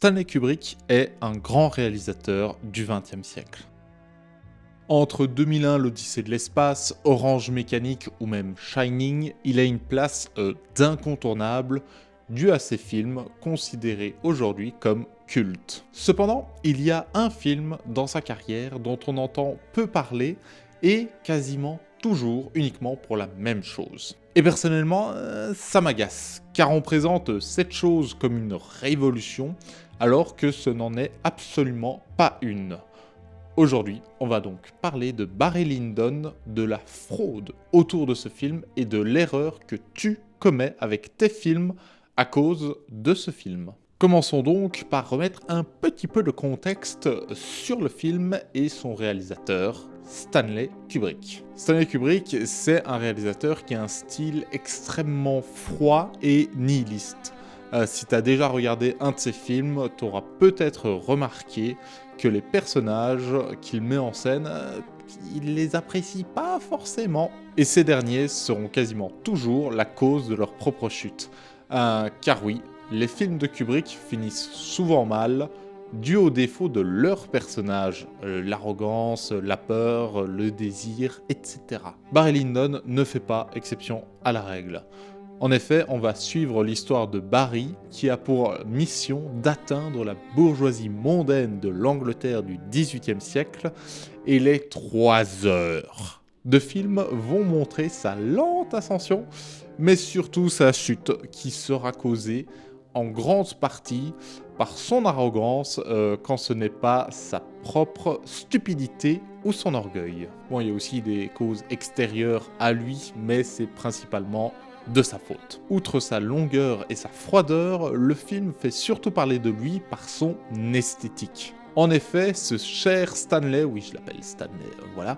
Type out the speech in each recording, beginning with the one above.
Stanley Kubrick est un grand réalisateur du XXe siècle. Entre 2001, l'Odyssée de l'espace, Orange Mécanique ou même Shining, il a une place d'incontournable due à ses films considérés aujourd'hui comme cultes. Cependant, il y a un film dans sa carrière dont on entend peu parler et quasiment toujours uniquement pour la même chose. Et personnellement, ça m'agace, car on présente cette chose comme une révolution, alors que ce n'en est absolument pas une. Aujourd'hui, on va donc parler de Barry Lyndon, de la fraude autour de ce film et de l'erreur que tu commets avec tes films à cause de ce film. Commençons donc par remettre un petit peu de contexte sur le film et son réalisateur, Stanley Kubrick. Stanley Kubrick, c'est un réalisateur qui a un style extrêmement froid et nihiliste. Si tu as déjà regardé un de ses films, tu auras peut-être remarqué que les personnages qu'il met en scène, il les apprécie pas forcément. Et ces derniers seront quasiment toujours la cause de leur propre chute. Car oui, les films de Kubrick finissent souvent mal, dû au défaut de leurs personnages, l'arrogance, la peur, le désir, etc. Barry Lyndon ne fait pas exception à la règle. En effet, on va suivre l'histoire de Barry qui a pour mission d'atteindre la bourgeoisie mondaine de l'Angleterre du XVIIIe siècle et les 3 heures de film vont montrer sa lente ascension, mais surtout sa chute qui sera causée en grande partie par son arrogance quand ce n'est pas sa propre stupidité ou son orgueil. Bon, il y a aussi des causes extérieures à lui, mais c'est principalement de sa faute. Outre sa longueur et sa froideur, le film fait surtout parler de lui par son esthétique. En effet, ce cher Stanley, oui je l'appelle Stanley, voilà,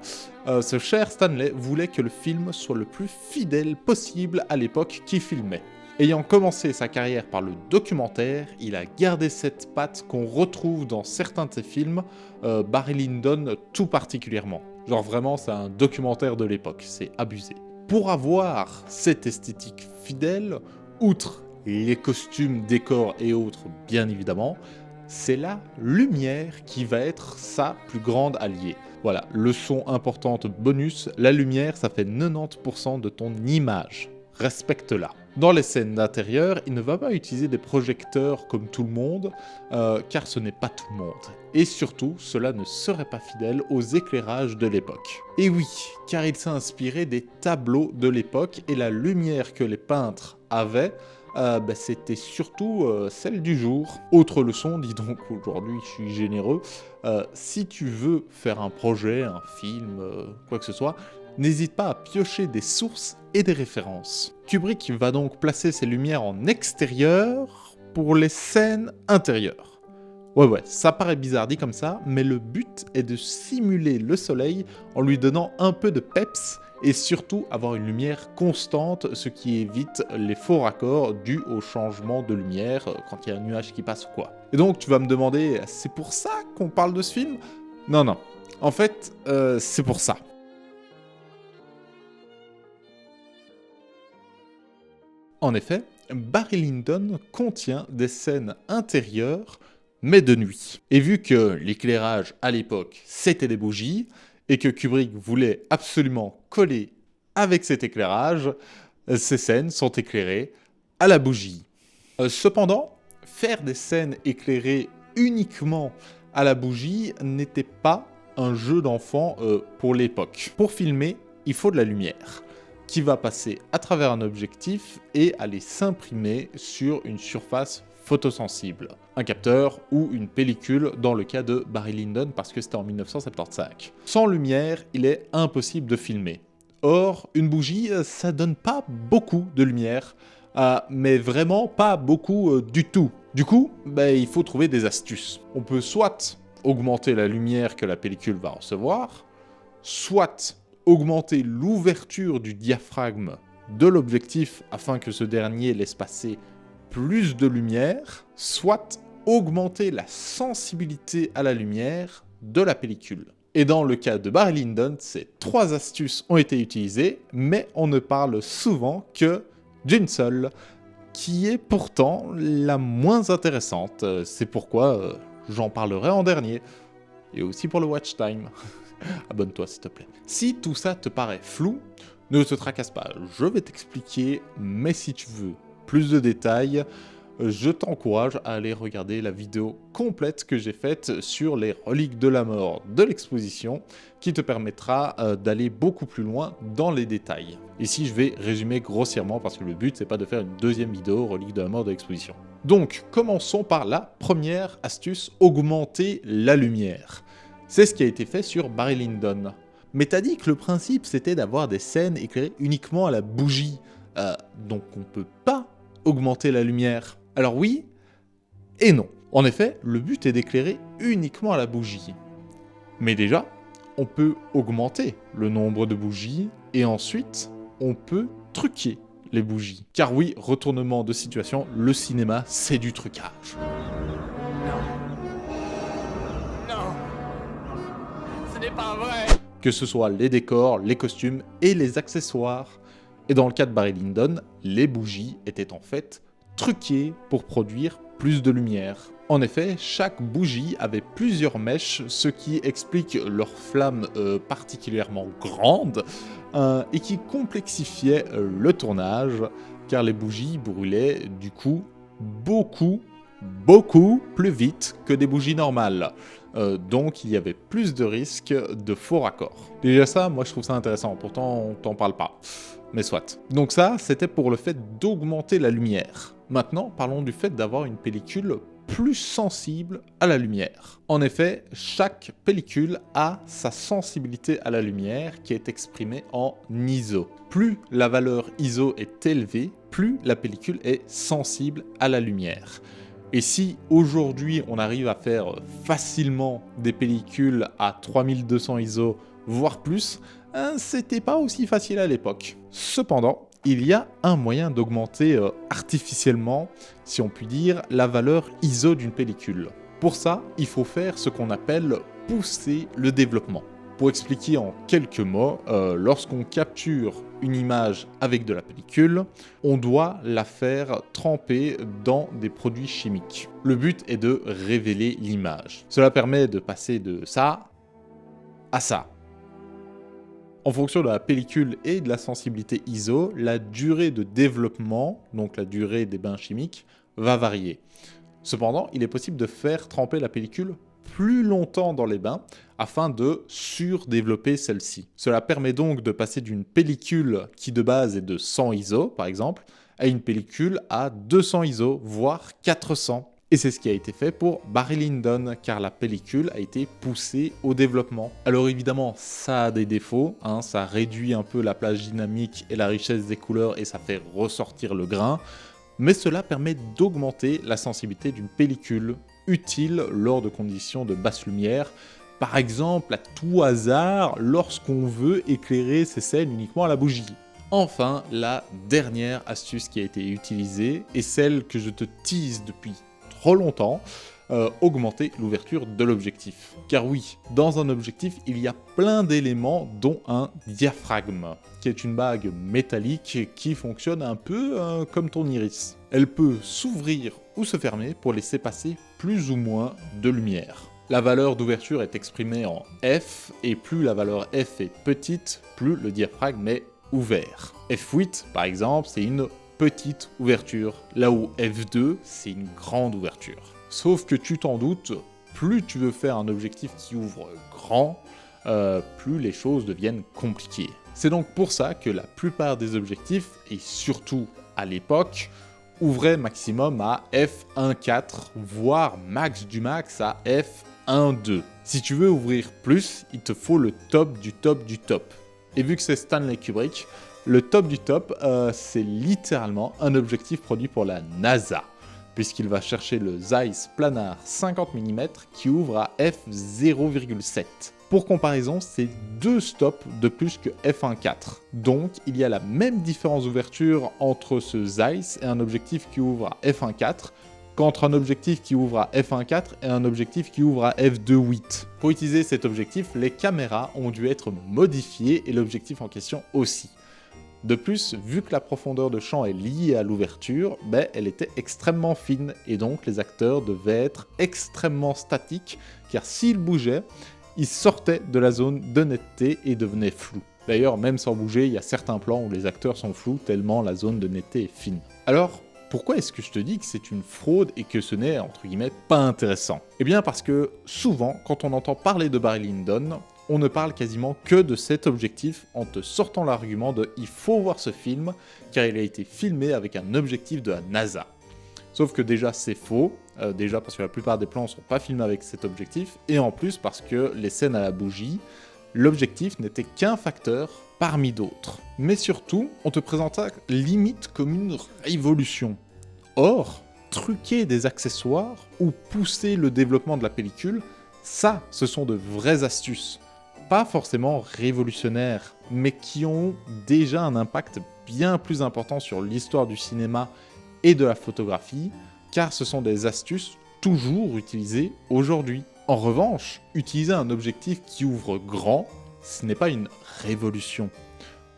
ce cher Stanley voulait que le film soit le plus fidèle possible à l'époque qu'il filmait. Ayant commencé sa carrière par le documentaire, il a gardé cette patte qu'on retrouve dans certains de ses films, Barry Lyndon tout particulièrement. Genre vraiment, c'est un documentaire de l'époque, c'est abusé. Pour avoir cette esthétique fidèle, outre les costumes, décors et autres bien évidemment, c'est la lumière qui va être sa plus grande alliée. Voilà, leçon importante bonus, la lumière ça fait 90% de ton image. Respecte-la. Dans les scènes d'intérieur, il ne va pas utiliser des projecteurs comme tout le monde, car ce n'est pas tout le monde. Et surtout, cela ne serait pas fidèle aux éclairages de l'époque. Et oui, car il s'est inspiré des tableaux de l'époque, et la lumière que les peintres avaient, c'était surtout celle du jour. Autre leçon, dis donc, aujourd'hui je suis généreux, si tu veux faire un projet, un film, quoi que ce soit, n'hésite pas à piocher des sources et des références. Kubrick va donc placer ses lumières en extérieur pour les scènes intérieures. Ouais, ça paraît bizarre dit comme ça, mais le but est de simuler le soleil en lui donnant un peu de peps et surtout avoir une lumière constante, ce qui évite les faux raccords dus au changement de lumière quand il y a un nuage qui passe ou quoi. Et donc tu vas me demander, c'est pour ça qu'on parle de ce film ? Non. En fait, c'est pour ça. En effet, Barry Lyndon contient des scènes intérieures, mais de nuit. Et vu que l'éclairage à l'époque, c'était des bougies, et que Kubrick voulait absolument coller avec cet éclairage, ces scènes sont éclairées à la bougie. Cependant, faire des scènes éclairées uniquement à la bougie n'était pas un jeu d'enfant pour l'époque. Pour filmer, il faut de la lumière qui va passer à travers un objectif et aller s'imprimer sur une surface photosensible, un capteur ou une pellicule dans le cas de Barry Lyndon parce que c'était en 1975. Sans lumière, il est impossible de filmer. Or, une bougie, ça donne pas beaucoup de lumière, mais vraiment pas beaucoup du tout. Du coup, il faut trouver des astuces. On peut soit augmenter la lumière que la pellicule va recevoir, soit augmenter l'ouverture du diaphragme de l'objectif afin que ce dernier laisse passer plus de lumière, soit augmenter la sensibilité à la lumière de la pellicule. Et dans le cas de Barry Lyndon, ces 3 astuces ont été utilisées, mais on ne parle souvent que d'une seule, qui est pourtant la moins intéressante. C'est pourquoi j'en parlerai en dernier. Et aussi pour le watch time. Abonne-toi s'il te plaît. Si tout ça te paraît flou, ne te tracasse pas, je vais t'expliquer, mais si tu veux plus de détails, je t'encourage à aller regarder la vidéo complète que j'ai faite sur les reliques de la mort de l'exposition, qui te permettra d'aller beaucoup plus loin dans les détails. Ici, je vais résumer grossièrement parce que le but, c'est pas de faire une deuxième vidéo relique de la mort de l'exposition. Donc, commençons par la première astuce, augmenter la lumière. C'est ce qui a été fait sur Barry Lyndon. Mais t'as dit que le principe, c'était d'avoir des scènes éclairées uniquement à la bougie. Donc on peut pas augmenter la lumière. Alors oui et non. En effet, le but est d'éclairer uniquement à la bougie. Mais déjà, on peut augmenter le nombre de bougies et ensuite, on peut truquer les bougies. Car oui, retournement de situation, le cinéma, c'est du trucage. Non, ce n'est pas vrai. Que ce soit les décors, les costumes et les accessoires. Et dans le cas de Barry Lyndon, les bougies étaient en fait truquées pour produire plus de lumière. En effet, chaque bougie avait plusieurs mèches, ce qui explique leur flamme particulièrement grande et qui complexifiait le tournage, car les bougies brûlaient du coup beaucoup plus vite que des bougies normales. Donc il y avait plus de risques de faux raccords. Déjà ça, moi je trouve ça intéressant, pourtant on t'en parle pas. Mais soit. Donc ça, c'était pour le fait d'augmenter la lumière. Maintenant, parlons du fait d'avoir une pellicule plus sensible à la lumière. En effet, chaque pellicule a sa sensibilité à la lumière qui est exprimée en ISO. Plus la valeur ISO est élevée, plus la pellicule est sensible à la lumière. Et si aujourd'hui on arrive à faire facilement des pellicules à 3200 ISO, voire plus, c'était pas aussi facile à l'époque. Cependant, il y a un moyen d'augmenter artificiellement, si on peut dire, la valeur ISO d'une pellicule. Pour ça, il faut faire ce qu'on appelle pousser le développement. Pour expliquer en quelques mots, lorsqu'on capture une image avec de la pellicule, on doit la faire tremper dans des produits chimiques. Le but est de révéler l'image. Cela permet de passer de ça à ça. En fonction de la pellicule et de la sensibilité ISO, la durée de développement, donc la durée des bains chimiques, va varier. Cependant, il est possible de faire tremper la pellicule plus longtemps dans les bains afin de surdévelopper celle-ci. Cela permet donc de passer d'une pellicule qui de base est de 100 ISO par exemple à une pellicule à 200 ISO voire 400. Et c'est ce qui a été fait pour Barry Lyndon, car la pellicule a été poussée au développement. Alors évidemment, ça a des défauts, ça réduit un peu la plage dynamique et la richesse des couleurs et ça fait ressortir le grain, mais cela permet d'augmenter la sensibilité d'une pellicule utile lors de conditions de basse lumière, par exemple à tout hasard lorsqu'on veut éclairer ces scènes uniquement à la bougie. Enfin, la dernière astuce qui a été utilisée est celle que je te tease depuis trop longtemps, augmenter l'ouverture de l'objectif. Car oui, dans un objectif, il y a plein d'éléments dont un diaphragme, qui est une bague métallique qui fonctionne un peu comme ton iris. Elle peut s'ouvrir ou se fermer pour laisser passer plus ou moins de lumière. La valeur d'ouverture est exprimée en F, et plus la valeur F est petite, plus le diaphragme est ouvert. F8, par exemple, c'est une petite ouverture, là où F2, c'est une grande ouverture. Sauf que tu t'en doutes, plus tu veux faire un objectif qui ouvre grand, plus les choses deviennent compliquées. C'est donc pour ça que la plupart des objectifs, et surtout à l'époque, ouvraient maximum à f1.4, voire max du max à f1.2. Si tu veux ouvrir plus, il te faut le top du top du top. Et vu que c'est Stanley Kubrick, le top du top, c'est littéralement un objectif produit pour la NASA, puisqu'il va chercher le Zeiss Planar 50 mm qui ouvre à f0,7. Pour comparaison, c'est 2 stops de plus que f1.4. Donc, il y a la même différence d'ouverture entre ce Zeiss et un objectif qui ouvre à f1.4 qu'entre un objectif qui ouvre à f1.4 et un objectif qui ouvre à f2.8. Pour utiliser cet objectif, les caméras ont dû être modifiées et l'objectif en question aussi. De plus, vu que la profondeur de champ est liée à l'ouverture, elle était extrêmement fine, et donc les acteurs devaient être extrêmement statiques, car s'ils bougeaient, ils sortaient de la zone de netteté et devenaient flous. D'ailleurs, même sans bouger, il y a certains plans où les acteurs sont flous tellement la zone de netteté est fine. Alors, pourquoi est-ce que je te dis que c'est une fraude et que ce n'est, entre guillemets, pas intéressant? Eh bien parce que souvent, quand on entend parler de Barry Lyndon, on ne parle quasiment que de cet objectif en te sortant l'argument de « il faut voir ce film car il a été filmé avec un objectif de la NASA ». Sauf que déjà c'est faux, déjà parce que la plupart des plans ne sont pas filmés avec cet objectif, et en plus parce que les scènes à la bougie, l'objectif n'était qu'un facteur parmi d'autres. Mais surtout, on te présenta limite comme une révolution. Or, truquer des accessoires ou pousser le développement de la pellicule, ça, ce sont de vraies astuces. Pas forcément révolutionnaires, mais qui ont déjà un impact bien plus important sur l'histoire du cinéma et de la photographie, car ce sont des astuces toujours utilisées aujourd'hui. En revanche, utiliser un objectif qui ouvre grand, ce n'est pas une révolution.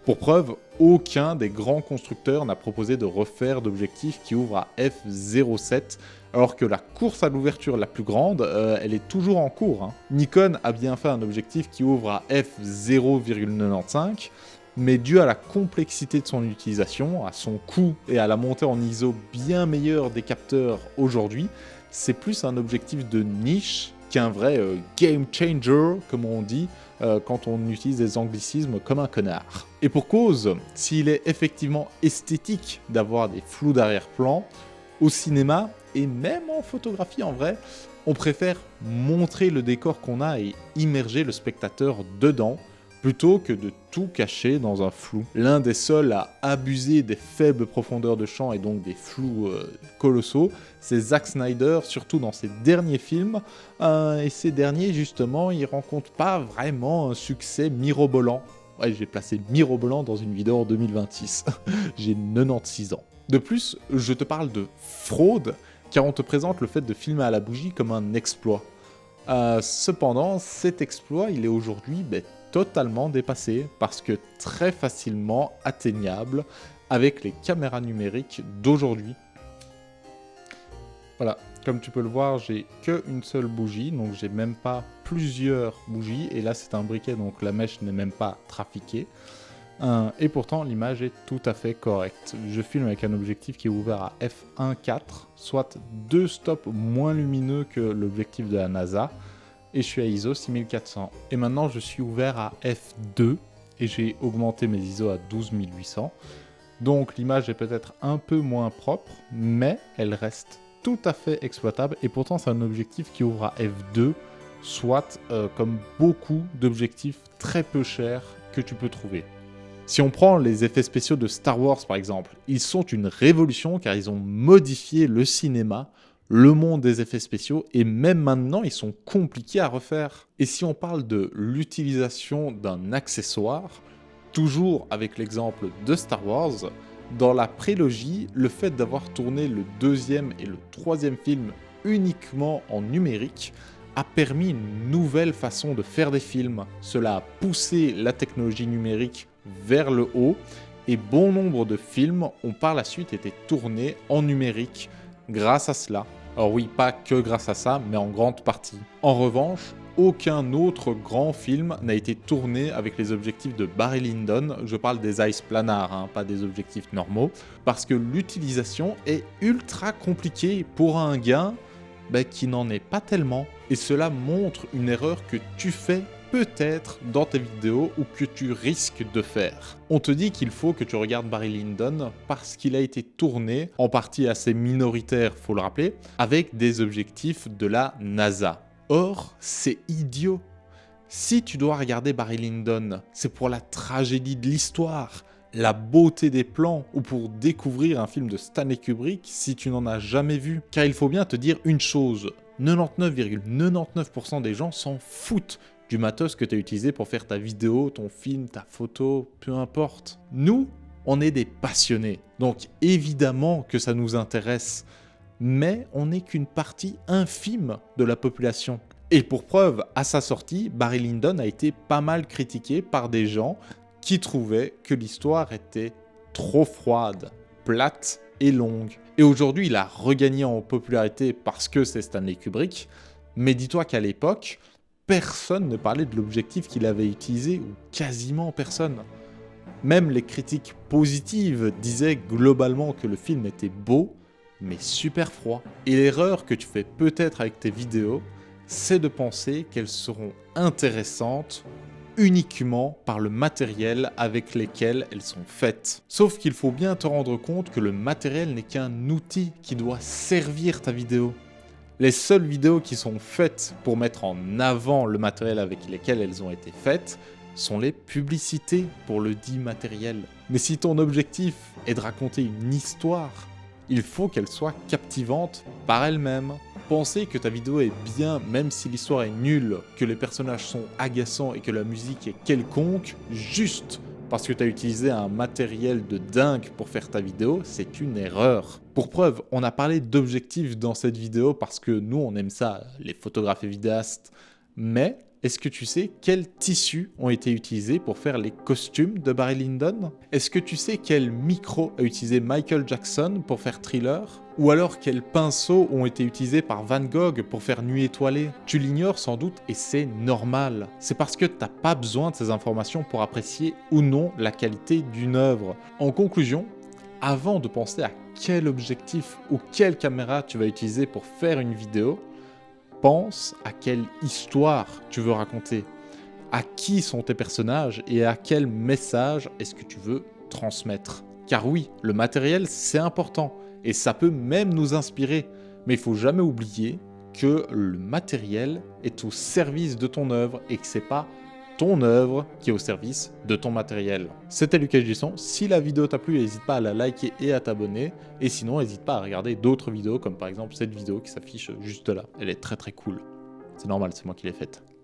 Pour preuve, aucun des grands constructeurs n'a proposé de refaire d'objectif qui ouvre à f/07, alors que la course à l'ouverture la plus grande, elle est toujours en cours. Nikon a bien fait un objectif qui ouvre à f/0,95, mais dû à la complexité de son utilisation, à son coût et à la montée en ISO bien meilleure des capteurs aujourd'hui, c'est plus un objectif de niche qu'un vrai game changer, comme on dit, quand on utilise des anglicismes comme un connard. Et pour cause, s'il est effectivement esthétique d'avoir des flous d'arrière-plan, au cinéma, et même en photographie en vrai, on préfère montrer le décor qu'on a et immerger le spectateur dedans, plutôt que de tout cacher dans un flou. L'un des seuls à abuser des faibles profondeurs de champ et donc des flous colossaux, c'est Zack Snyder, surtout dans ses derniers films, et ces derniers justement, ils rencontrent pas vraiment un succès mirobolant. Ouais, j'ai placé mirobolant dans une vidéo en 2026, j'ai 96 ans. De plus, je te parle de fraude, car on te présente le fait de filmer à la bougie comme un exploit. Cependant, cet exploit, il est aujourd'hui totalement dépassé, parce que très facilement atteignable avec les caméras numériques d'aujourd'hui. Voilà, comme tu peux le voir, j'ai qu'une seule bougie, donc j'ai même pas plusieurs bougies, et là c'est un briquet, donc la mèche n'est même pas trafiquée. Et pourtant l'image est tout à fait correcte. Je filme avec un objectif qui est ouvert à f1.4, soit 2 stops moins lumineux que l'objectif de la NASA, et je suis à ISO 6400. Et maintenant je suis ouvert à f2, et j'ai augmenté mes ISO à 12800. Donc l'image est peut-être un peu moins propre, mais elle reste tout à fait exploitable, et pourtant c'est un objectif qui ouvre à f2, soit comme beaucoup d'objectifs très peu chers que tu peux trouver. Si on prend les effets spéciaux de Star Wars par exemple, ils sont une révolution car ils ont modifié le cinéma, le monde des effets spéciaux, et même maintenant ils sont compliqués à refaire. Et si on parle de l'utilisation d'un accessoire, toujours avec l'exemple de Star Wars, dans la prélogie, le fait d'avoir tourné le 2e et le 3e film uniquement en numérique a permis une nouvelle façon de faire des films. Cela a poussé la technologie numérique vers le haut, et bon nombre de films ont par la suite été tournés en numérique grâce à cela. Alors oui, pas que grâce à ça, mais en grande partie. En revanche, aucun autre grand film n'a été tourné avec les objectifs de Barry Lyndon, je parle des Zeiss planars, pas des objectifs normaux, parce que l'utilisation est ultra compliquée pour un gain qui n'en est pas tellement. Et cela montre une erreur que tu fais peut-être dans tes vidéos ou que tu risques de faire. On te dit qu'il faut que tu regardes Barry Lyndon parce qu'il a été tourné, en partie assez minoritaire, faut le rappeler, avec des objectifs de la NASA. Or, c'est idiot. Si tu dois regarder Barry Lyndon, c'est pour la tragédie de l'histoire, la beauté des plans, ou pour découvrir un film de Stanley Kubrick si tu n'en as jamais vu. Car il faut bien te dire une chose, 99,99% des gens s'en foutent du matos que tu as utilisé pour faire ta vidéo, ton film, ta photo, peu importe. Nous, on est des passionnés, donc évidemment que ça nous intéresse, mais on n'est qu'une partie infime de la population. Et pour preuve, à sa sortie, Barry Lyndon a été pas mal critiqué par des gens qui trouvait que l'histoire était trop froide, plate et longue. Et aujourd'hui, il a regagné en popularité parce que c'est Stanley Kubrick, mais dis-toi qu'à l'époque, personne ne parlait de l'objectif qu'il avait utilisé, ou quasiment personne. Même les critiques positives disaient globalement que le film était beau, mais super froid. Et l'erreur que tu fais peut-être avec tes vidéos, c'est de penser qu'elles seront intéressantes uniquement par le matériel avec lequel elles sont faites. Sauf qu'il faut bien te rendre compte que le matériel n'est qu'un outil qui doit servir ta vidéo. Les seules vidéos qui sont faites pour mettre en avant le matériel avec lequel elles ont été faites sont les publicités pour le dit matériel. Mais si ton objectif est de raconter une histoire, il faut qu'elle soit captivante par elle-même. Penser que ta vidéo est bien même si l'histoire est nulle, que les personnages sont agaçants et que la musique est quelconque, juste parce que tu as utilisé un matériel de dingue pour faire ta vidéo, c'est une erreur. Pour preuve, on a parlé d'objectifs dans cette vidéo parce que nous on aime ça, les photographes et vidéastes, mais est-ce que tu sais quels tissus ont été utilisés pour faire les costumes de Barry Lyndon? Est-ce que tu sais quel micro a utilisé Michael Jackson pour faire Thriller? Ou alors quels pinceaux ont été utilisés par Van Gogh pour faire Nuit étoilée? Tu l'ignores sans doute et c'est normal. C'est parce que t'as pas besoin de ces informations pour apprécier ou non la qualité d'une œuvre. En conclusion, avant de penser à quel objectif ou quelle caméra tu vas utiliser pour faire une vidéo, pense à quelle histoire tu veux raconter, à qui sont tes personnages et à quel message est-ce que tu veux transmettre. Car oui, le matériel c'est important et ça peut même nous inspirer, mais il faut jamais oublier que le matériel est au service de ton œuvre et que c'est pas ton œuvre qui est au service de ton matériel. C'était Lucas Gisson. Si la vidéo t'a plu, n'hésite pas à la liker et à t'abonner. Et sinon, n'hésite pas à regarder d'autres vidéos, comme par exemple cette vidéo qui s'affiche juste là. Elle est très très cool. C'est normal, c'est moi qui l'ai faite.